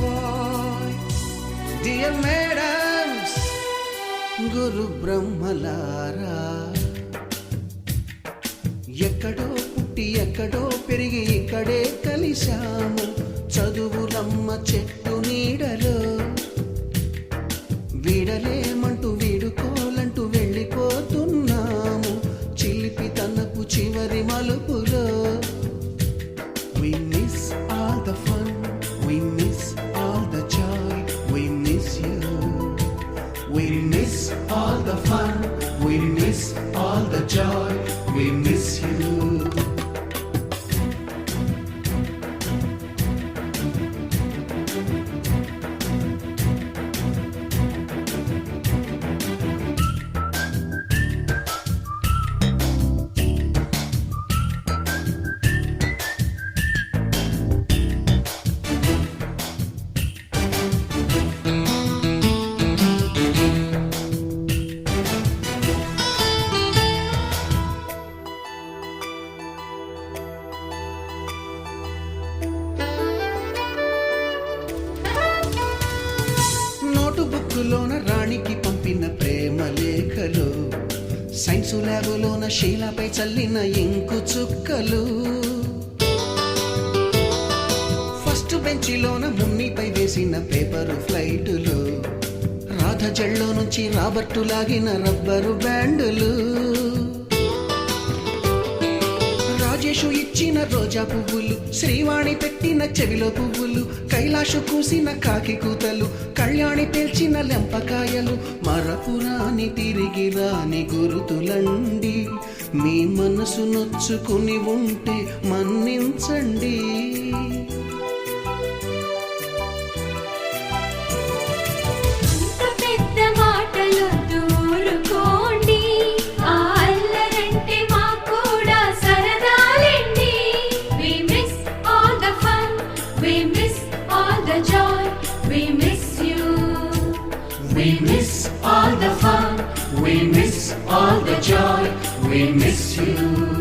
Bye, dear madams, గురు బ్రహ్మలారా, ఎక్కడో పుట్టి ఎక్కడో పెరిగి ఇక్కడే కలిశాము చదువులమ్మ చెట్టు నీడలో. వీడలేమంటూ వీడుకోలంటూ వెళ్ళిపోతున్నాము చిలిపి తనపు చివరి మలుపులో. We miss all the fun, we miss all the joy, we miss you. We miss all the fun, we miss all the joy, we miss you. బుక్కులోన రాణికి పంపిన ప్రేమ లేఖలు, సైన్సు ల్యాబులోన శీలపై చల్లిన ఇంకు చుక్కలు, ఫస్ట్ బెంచిలోన మున్నిపై వేసిన పేపరు ఫ్లైటులు, రాధ జల్లో నుంచి రాబర్టు లాగిన rubber బ్యాండులు, Rajesh ఇచ్చిన రోజా పువ్వులు, శ్రీవాణి పెట్టిన చెవిలో పువ్వులు, కైలాషు కూసిన కాకి కూతలు, కళ్యాణి పేల్చిన లెంపకాయలు, మరపురాని తిరిగి రాని గురుతులండి. మీ మనసు నొచ్చుకుని ఉంటే మన్నించండి. We miss all the fun, we miss all the joy, we miss you.